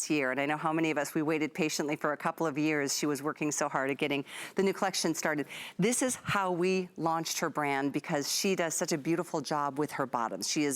year, and I know how many of us, we waited patiently for a couple of years. She was working so hard at getting the new collection started. This is how we launched her brand, because she does such a beautiful job with her bottoms. She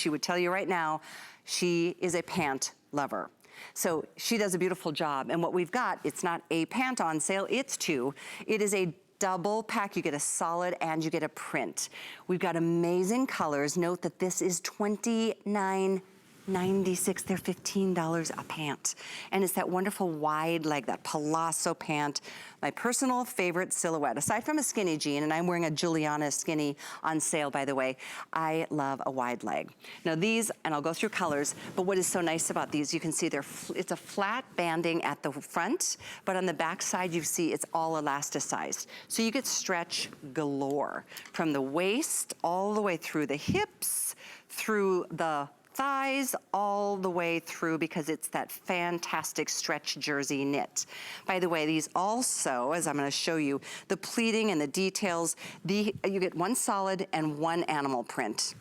would tell you right now, she is a pant lover. So she does a beautiful job. And what we've got, it's not a pant on sale, it's two. It is a double pack. You get a solid and you get a print. We've got amazing colors. Note that this is $29.96. They're $15 a pant. And it's that wonderful wide leg, that Palazzo pant. My personal favorite silhouette, aside from a skinny jean, and I'm wearing a Juliana skinny on sale, by the way, I love a wide leg. Now these, and I'll go through colors, but what is so nice about these, you can see it's a flat banding at the front, but on the back side, you see it's all elasticized. So you get stretch galore from the waist all the way through the hips, through the thighs, all the way through, because it's that fantastic stretch jersey knit. By the way, these also, as I'm gonna show you, the pleating and the details, you get one solid and one animal print.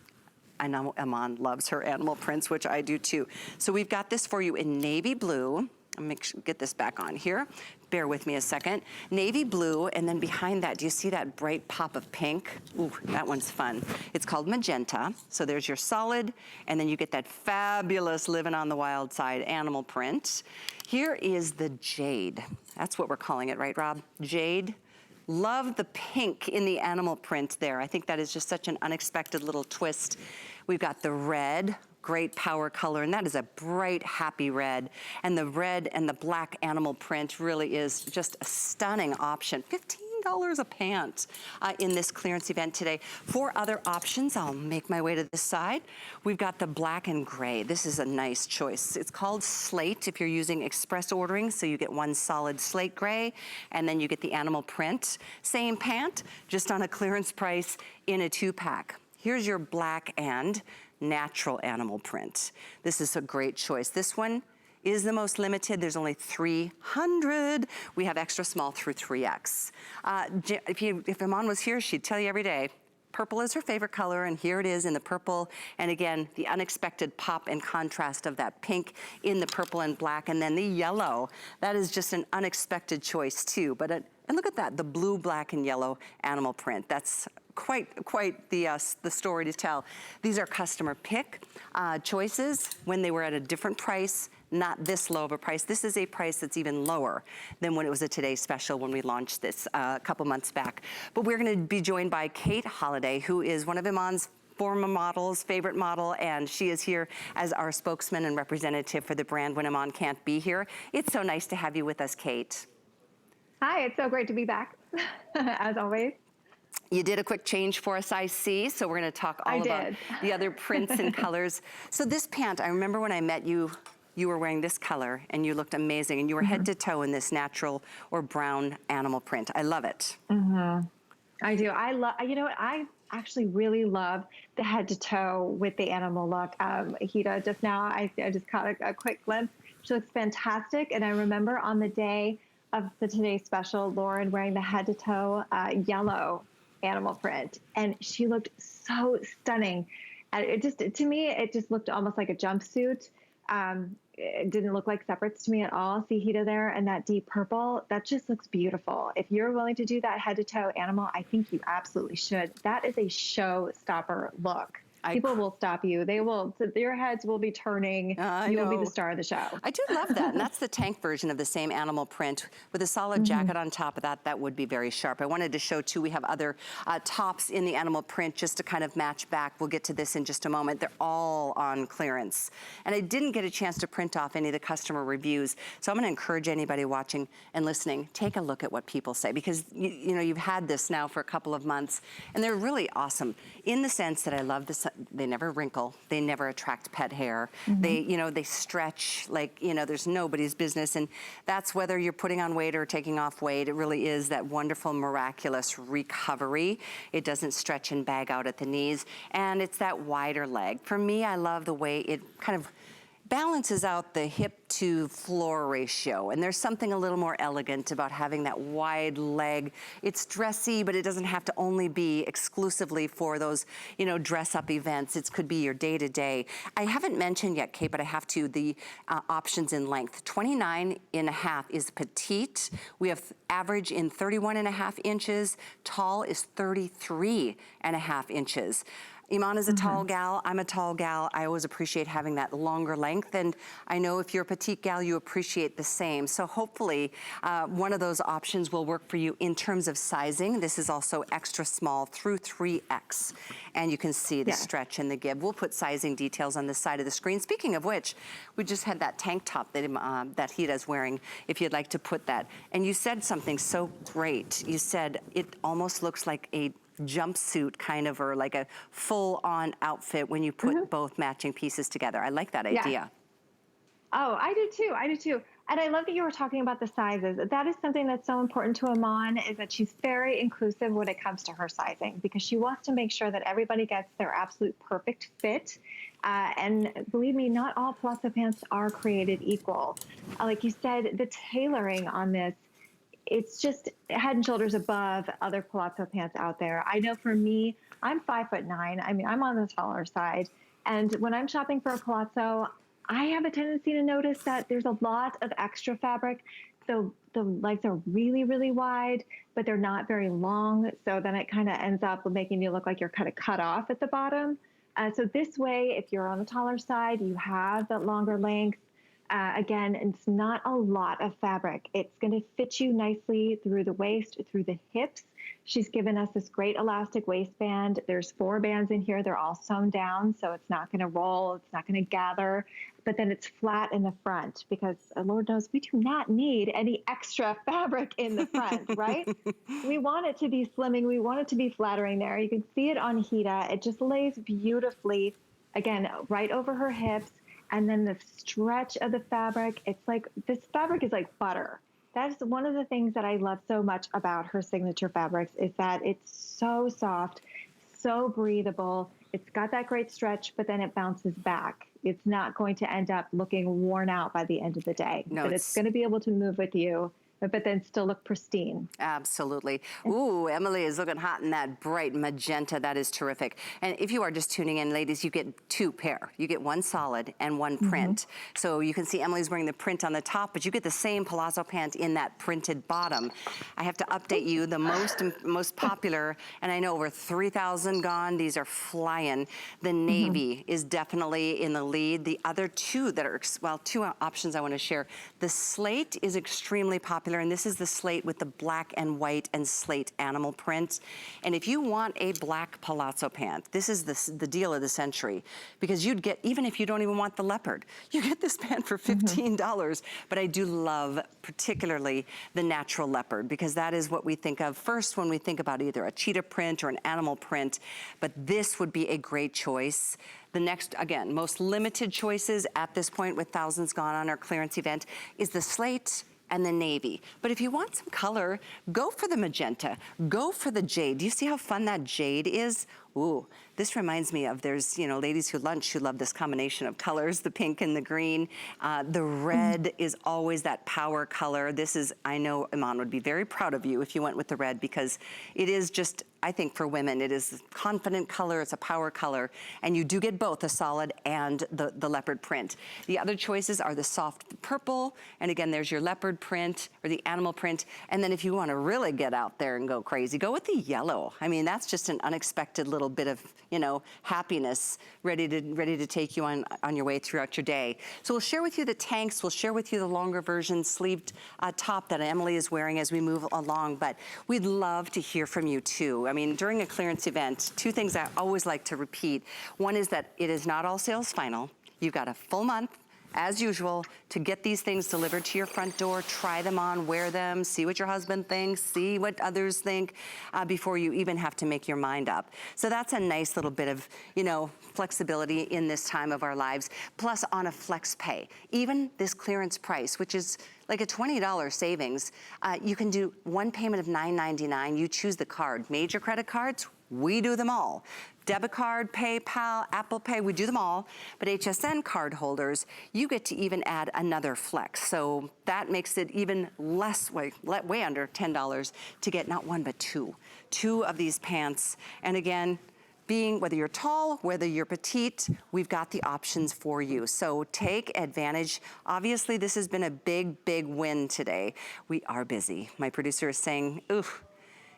I know Iman loves her animal prints, which I do too. So we've got this for you in navy blue. I'll get this back on here. Bear with me a second. Navy blue, and then behind that, do you see that bright pop of pink? Ooh, that one's fun. It's called magenta. So there's your solid, and then you get that fabulous living on the wild side animal print. Here is the jade. That's what we're calling it, right, Rob? Jade. Love the pink in the animal print there. I think that is just such an unexpected little twist. We've got the red, great power color, and that is a bright, happy red. And the red and the black animal print really is just a stunning option. $15 a pant in this clearance event today. 4 other options, I'll make my way to this side. We've got the black and gray. This is a nice choice. It's called slate if you're using express ordering, so you get one solid slate gray, and then you get the animal print. Same pant, just on a clearance price in a 2-pack. Here's your black and natural animal print. This is a great choice. This one is the most limited. There's only 300. We have extra small through 3X. If Iman was here, she'd tell you every day, purple is her favorite color, and here it is in the purple. And again, the unexpected pop and contrast of that pink in the purple and black, and then the yellow. That is just an unexpected choice too. And look at that, the blue, black, and yellow animal print. That's quite the story to tell. These are customer pick choices when they were at a different price, not this low of a price. This is a price that's even lower than when it was a Today Special when we launched this a couple months back. But we're gonna be joined by Kate Holliday, who is one of Iman's former models, favorite model, and she is here as our spokesman and representative for the brand when Iman can't be here. It's so nice to have you with us, Kate. Hi, it's so great to be back, as always. You did a quick change for us, I see, so we're gonna talk all about the other prints and colors. So this pant, I remember when I met you, you were wearing this color and you looked amazing, and you were head to toe in this natural or brown animal print. I love it. I do. You know what? I actually really love the head to toe with the animal look. Hida, just now, I just caught a quick glimpse. She looks fantastic. And I remember on the day of the Today Special, Lauren wearing the head to toe yellow animal print, and she looked so stunning. And it just, to me, it just looked almost like a jumpsuit. It didn't look like separates to me at all. See Hida there, and that deep purple, that just looks beautiful. If you're willing to do that head to toe animal, I think you absolutely should. That is a showstopper look. People will stop you. They will, your heads will be turning. You will be the star of the show. I do love that. And that's the tank version of the same animal print with a solid jacket on top of that. That would be very sharp. I wanted to show too, we have other tops in the animal print just to kind of match back. We'll get to this in just a moment. They're all on clearance. And I didn't get a chance to print off any of the customer reviews. So I'm gonna encourage anybody watching and listening, take a look at what people say, because you know, you've had this now for a couple of months, and they're really awesome in the sense that I love this. They never wrinkle. They never attract pet hair. They, you know, they stretch like, you know, there's nobody's business. And that's whether you're putting on weight or taking off weight. It really is that wonderful, miraculous recovery. It doesn't stretch and bag out at the knees. And it's that wider leg. For me, I love the way it kind of balances out the hip to floor ratio. And there's something a little more elegant about having that wide leg. It's dressy, but it doesn't have to only be exclusively for those, you know, dress up events. It could be your day-to-day. I haven't mentioned yet, Kate, but I have to, the options in length. 29.5 is petite. We have average in 31.5 inches. Tall is 33.5 inches. Iman is a tall gal, I'm a tall gal. I always appreciate having that longer length, and I know if you're a petite gal, you appreciate the same. So hopefully one of those options will work for you in terms of sizing. This is also extra small through 3X, and you can see the stretch and the give. We'll put sizing details on this side of the screen. Speaking of which, we just had that tank top that, that Hida's wearing, if you'd like to put that. And you said something so great. You said it almost looks like a jumpsuit kind of, or like a full-on outfit when you put both matching pieces together. I like that idea. Oh, I do too. I do too. And I love that you were talking about the sizes. That is something that's so important to Iman, is that she's very inclusive when it comes to her sizing, because she wants to make sure that everybody gets their absolute perfect fit. And believe me, not all Palazzo pants are created equal. Like you said, the tailoring on this, it's just head and shoulders above other Palazzo pants out there. I know for me, I'm 5'9". I mean, I'm on the taller side. And when I'm shopping for a Palazzo, I have a tendency to notice that there's a lot of extra fabric. So the legs are really, really wide, but they're not very long. So then it kind of ends up making you look like you're kind of cut off at the bottom. So this way, if you're on the taller side, you have that longer length. Again, it's not a lot of fabric. It's going to fit you nicely through the waist, through the hips. She's given us this great elastic waistband. There's 4 bands in here. They're all sewn down, so it's not going to roll. It's not going to gather. But then it's flat in the front, because Lord knows we do not need any extra fabric in the front, right? We want it to be slimming. We want it to be flattering there. You can see it on Hida. It just lays beautifully, again, right over her hips. And then the stretch of the fabric, it's like, this fabric is like butter. That's one of the things that I love so much about her signature fabrics, is that it's so soft, so breathable. It's got that great stretch, but then it bounces back. It's not going to end up looking worn out by the end of the day. No, but it's going to be able to move with you, but then still look pristine. Absolutely. Ooh, Emily is looking hot in that bright magenta. That is terrific. And if you are just tuning in, ladies, you get 2 pair. You get 1 solid and 1 print. So you can see Emily's wearing the print on the top, but you get the same Palazzo pant in that printed bottom. I have to update you, the most popular, and I know over 3,000 gone. These are flying. The navy is definitely in the lead. The other 2 that are, well, 2 options I want to share. The slate is extremely popular, and this is the slate with the black and white and slate animal print. And if you want a black Palazzo pant, this is the deal of the century, because you'd get, even if you don't even want the leopard, you get this pant for $15. But I do love particularly the natural leopard, because that is what we think of first when we think about either a cheetah print or an animal print. But this would be a great choice. The next, again, most limited choices at this point, with thousands gone on our clearance event, is the slate and the navy. But if you want some color, go for the magenta, go for the jade. Do you see how fun that jade is? Ooh, this reminds me of, there's, you know, ladies who lunch who love this combination of colors, the pink and the green. The red is always that power color. This is, I know Iman would be very proud of you if you went with the red, because it is just, I think for women, it is a confident color, it's a power color, and you do get both the solid and the leopard print. The other choices are the soft purple, and again, there's your leopard print or the animal print. And then if you want to really get out there and go crazy, go with the yellow. I mean, that's just an unexpected little bit of, you know, happiness ready to take you on your way throughout your day. So we'll share with you the tanks, we'll share with you the longer version sleeved top that Emily is wearing as we move along, but we'd love to hear from you too. I mean, during a clearance event, 2 things I always like to repeat. One is that it is not all sales final. You've got a full month, as usual, to get these things delivered to your front door, try them on, wear them, see what your husband thinks, see what others think, before you even have to make your mind up. So that's a nice little bit of, you know, flexibility in this time of our lives, plus on a flex pay. Even this clearance price, which is like a $20 savings, you can do 1 payment of $9.99. You choose the card. Major credit cards, we do them all. debit card, PayPal, Apple Pay, we do them all, but HSN card holders, you get to even add another flex. So that makes it even less, way under $10 to get not one, but two of these pants. And again, being whether you're tall, whether you're petite, we've got the options for you. So take advantage. Obviously, this has been a big, big win today. We are busy. My producer is saying, ooh,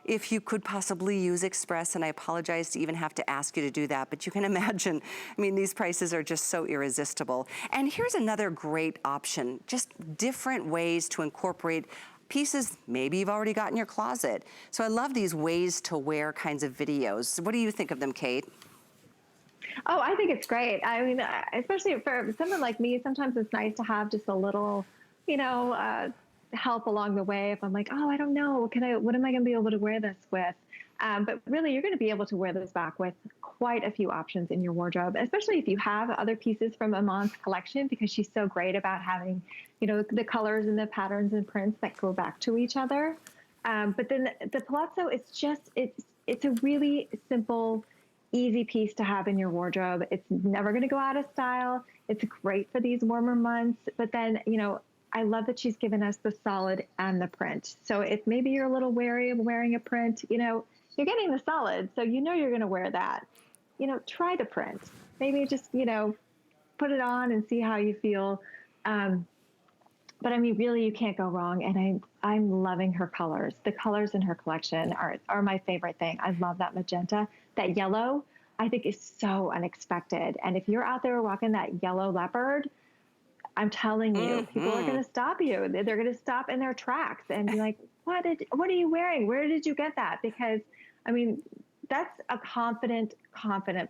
if you could possibly use Express, and I apologize to even have to ask you to do that, but you can imagine, I mean, these prices are just so irresistible. And here's another great option, just different ways to incorporate pieces maybe you've already got in your closet. So I love these ways to wear kinds of videos. What do you think of them, Kate? Oh, I think it's great. I mean, especially for someone like me, sometimes it's nice to have just a little, you know, help along the way. If I'm like, oh, I don't know, what am I going to be able to wear this with? But really, you're going to be able to wear this back with quite a few options in your wardrobe, especially if you have other pieces from Iman's collection, because she's so great about having, you know, the colors and the patterns and prints that go back to each other. But then the Palazzo, it's a really simple, easy piece to have in your wardrobe. It's never going to go out of style. It's great for these warmer months. But then, you know, I love that she's given us the solid and the print. So if maybe you're a little wary of wearing a print, you know, you're getting the solid, so you know you're going to wear that. You know, try the print. Maybe just, you know, put it on and see how you feel. But I mean, really, you can't go wrong. And I'm loving her colors. The colors in her collection are my favorite thing. I love that magenta. That yellow, I think, is so unexpected. And if you're out there rocking that yellow leopard, I'm telling you, people are going to stop you. They're going to stop in their tracks and be like, what are you wearing? Where did you get that? Because, I mean, that's a confident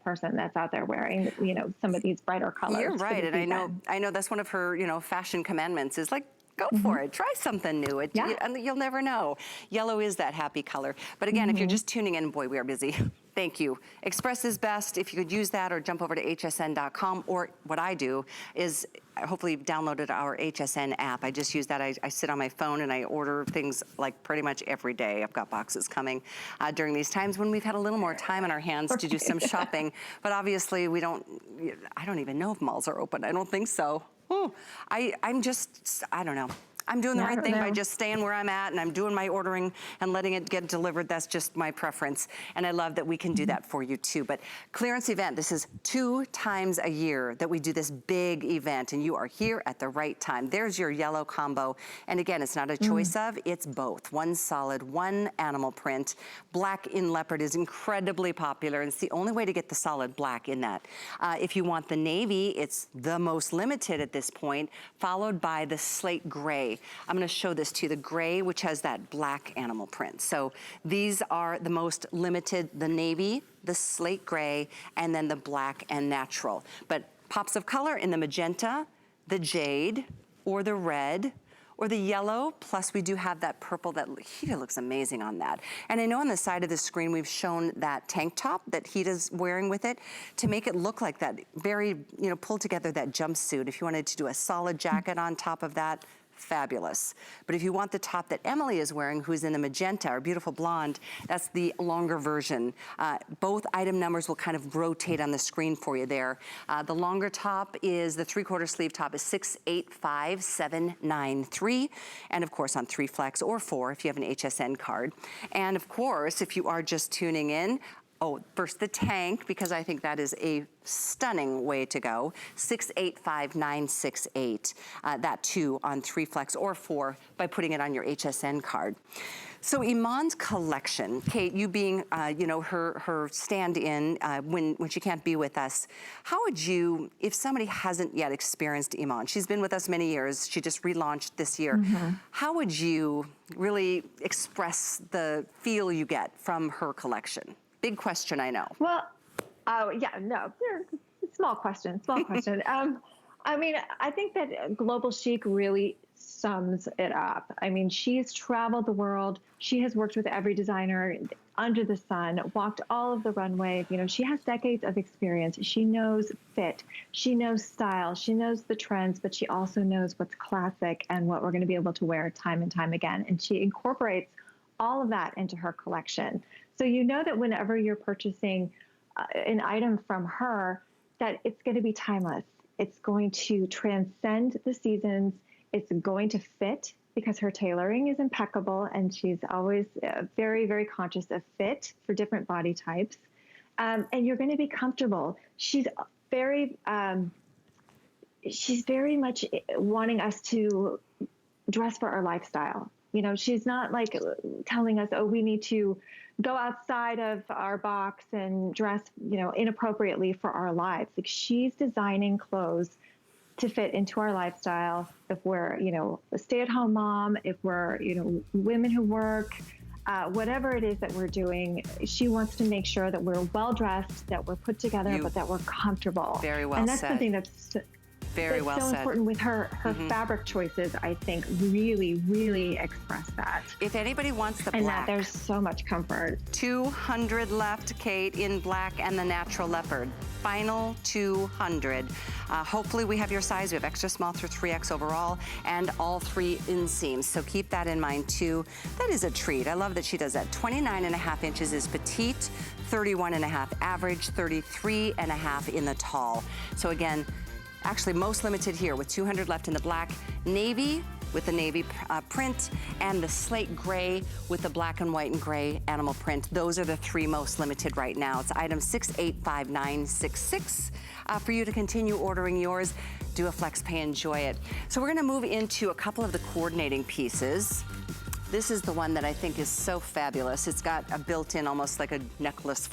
person that's out there wearing, you know, some of these brighter colors. You're right. And I know that's one of her, you know, fashion commandments is like, go for it. Try something new. And you'll never know. Yellow is that happy color. But again, if you're just tuning in, boy, we are busy. Thank you. Express is best. If you could use that or jump over to hsn.com, or what I do is hopefully you've downloaded our HSN app. I just use that. I sit on my phone and I order things like pretty much every day. I've got boxes coming during these times when we've had a little more time on our hands to do some shopping. But obviously I don't even know if malls are open. I don't think so. I don't know. I'm doing the right thing by just staying where I'm at, and I'm doing my ordering and letting it get delivered. That's just my preference. And I love that we can do that for you too. But clearance event, this is 2 times a year that we do this big event, and you are here at the right time. There's your yellow combo. And again, it's not a choice of, it's both. One solid, one animal print. Black in leopard is incredibly popular, and it's the only way to get the solid black in that. If you want the navy, it's the most limited at this point, followed by the slate gray. I'm going to show this to you, the gray, which has that black animal print. So these are the most limited, the navy, the slate gray, and then the black and natural. But pops of color in the magenta, the jade, or the red, or the yellow, plus we do have that purple that Hida looks amazing on that. And I know on the side of the screen we've shown that tank top that Hida's wearing with it to make it look like that very, you know, pull together that jumpsuit. If you wanted to do a solid jacket on top of that, fabulous. But if you want the top that Emily is wearing, who's in the magenta, our beautiful blonde, that's the longer version. Both item numbers will kind of rotate on the screen for you there. The longer top is, the 3/4 sleeve top is 685793. And of course on 3 flex or 4 if you have an HSN card. And of course, if you are just tuning in, first the tank, because I think that is a stunning way to go. 685968. That too on 3 flex or 4 by putting it on your HSN card. So Iman's collection, Kate, you being you know, her stand-in when she can't be with us, how would you, if somebody hasn't yet experienced Iman, she's been with us many years, she just relaunched this year, how would you really express the feel you get from her collection? Big question, I know. Well, yeah, no, small question. I mean, I think that Global Chic really sums it up. I mean, she's traveled the world. She has worked with every designer under the sun, walked all of the runways. You know, she has decades of experience. She knows fit. She knows style. She knows the trends, but she also knows what's classic and what we're going to be able to wear time and time again. And she incorporates all of that into her collection. So you know that whenever you're purchasing an item from her that it's going to be timeless. It's going to transcend the seasons. It's going to fit because her tailoring is impeccable, and she's always very, very conscious of fit for different body types. And you're going to be comfortable. She's very much wanting us to dress for our lifestyle. You know, she's not like telling us, oh, we need to go outside of our box and dress, you know, inappropriately for our lives. Like, she's designing clothes to fit into our lifestyle. If we're, you know, a stay-at-home mom, if we're, you know, women who work, whatever it is that we're doing, she wants to make sure that we're well-dressed, that we're put together, but that we're comfortable. Very well said. And that's something that's very well so said. Important with her fabric choices, I think, really, really express that. If anybody wants the black. And that there's so much comfort. 200 left, Kate, in black and the natural leopard. Final 200. Hopefully we have your size. We have extra small through 3X overall and all 3 inseams. So keep that in mind too. That is a treat. I love that she does that. 29.5 inches is petite, 31.5 average, 33.5 in the tall. So again, actually most limited here with 200 left in the black, navy with the navy print, and the slate gray with the black and white and gray animal print. Those are the 3 most limited right now. It's item 685966 for you to continue ordering yours. Do a flex pay, enjoy it. So we're gonna move into a couple of the coordinating pieces. This is the one that I think is so fabulous. It's got a built-in, almost like a necklace